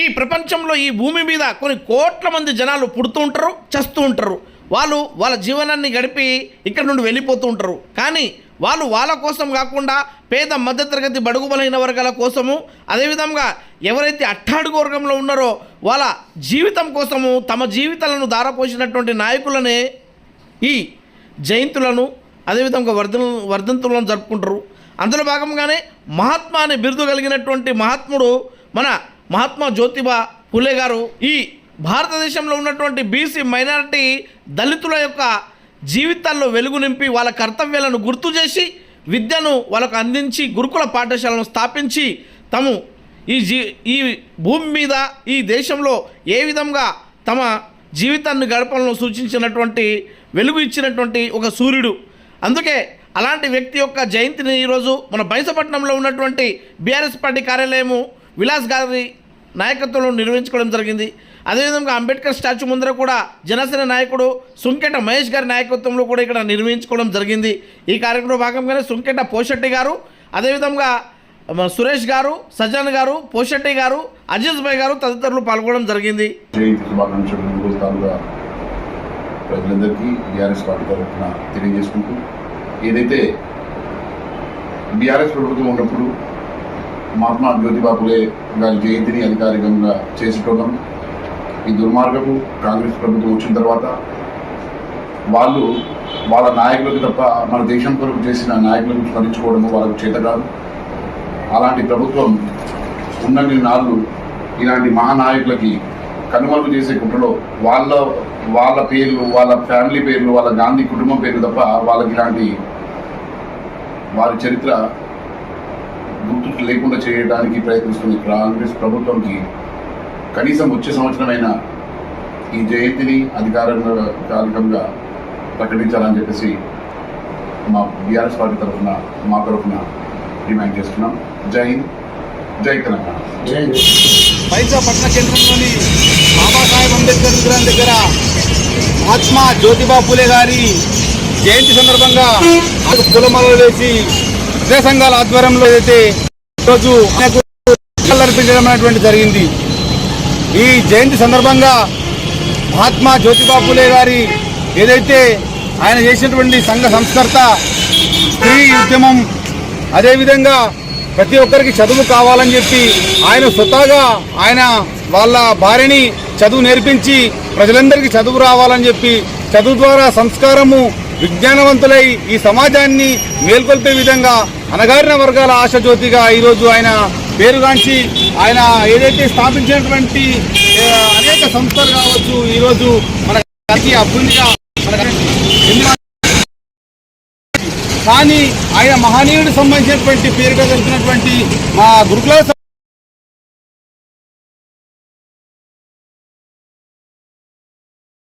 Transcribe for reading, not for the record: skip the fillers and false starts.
ఈ ప్రపంచంలో ఈ భూమి మీద కొన్ని కోట్ల మంది జనాలు పుడుతూ ఉంటారు, చస్తూ ఉంటారు. వాళ్ళు వాళ్ళ జీవనాన్ని గడిపి ఇక్కడ నుండి వెళ్ళిపోతూ ఉంటారు. కానీ వాళ్ళు వాళ్ళ కోసం కాకుండా పేద మధ్యతరగతి బడుగు బలహీన వర్గాల కోసము, అదేవిధంగా ఎవరైతే అట్టాడుగు వర్గంలో ఉన్నారో వాళ్ళ జీవితం కోసము తమ జీవితాలను ధారపోసినటువంటి నాయకులనే ఈ జయంతులను అదేవిధంగా వర్ధంతులను జరుపుకుంటారు. అందులో భాగంగానే మహాత్మా అనే బిరుదు కలిగినటువంటి మహాత్ముడు మన మహాత్మా జ్యోతిబా ఫులే గారు ఈ భారతదేశంలో ఉన్నటువంటి బీసీ మైనారిటీ దళితుల యొక్క జీవితాల్లో వెలుగు నింపి వాళ్ళ కర్తవ్యాలను గుర్తు చేసి విద్యను వాళ్ళకు అందించి గురుకుల పాఠశాలను స్థాపించి తాము ఈ భూమి మీద ఈ దేశంలో ఏ విధంగా తమ జీవితాన్ని గడపలను సూచించినటువంటి వెలుగు ఇచ్చినటువంటి ఒక సూర్యుడు. అందుకే అలాంటి వ్యక్తి యొక్క జయంతిని ఈరోజు మన బైసపట్నంలో ఉన్నటువంటి బీఆర్ఎస్ పార్టీ కార్యాలయము విలాస్ గారి నాయకత్వంలో నిర్వహించుకోవడం జరిగింది. అదేవిధంగా అంబేద్కర్ స్టాచ్యూ ముందర కూడా జనసేన నాయకుడు సుంకెట మహేష్ గారి నాయకత్వంలో కూడా ఇక్కడ నిర్వహించుకోవడం జరిగింది. ఈ కార్యక్రమంలో భాగంగానే సుంకెట పోషెట్టి గారు, అదేవిధంగా సురేష్ గారు, సజ్జన్ గారు, పోషెట్టి గారు, అజీజ్ భాయ్ గారు తదితరులు పాల్గొనడం జరిగింది. ప్రజలందరికీ బీఆర్ఎస్ పార్టీ తరఫున తెలియజేసుకుంటూ, ఏదైతే బీఆర్ఎస్ ప్రభుత్వం ఉన్నప్పుడు మహాత్మా జ్యోతిబా ఫులే గారి జయంతిని అధికారికంగా చేసుకోవడం, ఈ దుర్మార్గపు కాంగ్రెస్ ప్రభుత్వం వచ్చిన తర్వాత వాళ్ళు వాళ్ళ నాయకులకు తప్ప మన దేశం కొరకు చేసిన నాయకులను స్మరించుకోవడము వాళ్ళకు చేత కాదు. అలాంటి ప్రభుత్వం ఉన్నన్ని నాళ్ళు ఇలాంటి మహానాయకులకి కనుమరుగు చేసే కుట్రలో వాళ్ళ పేర్లు, వాళ్ళ ఫ్యామిలీ పేర్లు, వాళ్ళ గాంధీ కుటుంబం పేర్లు తప్ప వాళ్ళకి ఇలాంటి వారి చరిత్ర గుర్తు లేకుండా చేయడానికి ప్రయత్నిస్తుంది కాంగ్రెస్ ప్రభుత్వంకి. కనీసం వచ్చే సంవత్సరమైన ఈ జయంతిని అధికారికంగా ప్రకటించాలని చెప్పేసి మా బీఆర్ఎస్ పార్టీ తరఫున మా తరఫున డిమాండ్ చేస్తున్నాం. జై హింద్, జై తెలంగాణ. బైసా పట్టణ కేంద్రంలోని బాబాసాహెబ్ అంబేద్కర్ విగ్రహం దగ్గర మహాత్మా జ్యోతిబా ఫులే గారి జయంతి సందర్భంగా పూలమాలలు వేసి విద్యా సంఘాల ఆధ్వర్యంలో అయితే ఈరోజు అర్పించడం అనేటువంటి జరిగింది. ఈ జయంతి సందర్భంగా మహాత్మా జ్యోతిబా ఫులే గారి ఏదైతే ఆయన చేసినటువంటి సంఘ సంస్కర్త, స్త్రీ ఉద్యమం, అదేవిధంగా ప్రతి ఒక్కరికి చదువు కావాలని చెప్పి ఆయన స్వతహాగా ఆయన వాళ్ళ భార్యని చదువు నేర్పించి ప్రజలందరికీ చదువు రావాలని చెప్పి చదువు ద్వారా సంస్కారము విజ్ఞానవంతులై ఈ సమాజాన్ని మేల్కొల్పే విధంగా అణగారిన వర్గాల ఆశాజ్యోతిగా ఈరోజు ఆయన పేరుగాంచి ఆయన ఏదైతే స్థాపించినటువంటి అనేక సంస్థలు కావచ్చు ఈరోజు మన అభివృద్ధిగా కానీ ఆయన మహనీయుడికి సంబంధించినటువంటి పేరుగా తెలిసినటువంటి మా గురుకుల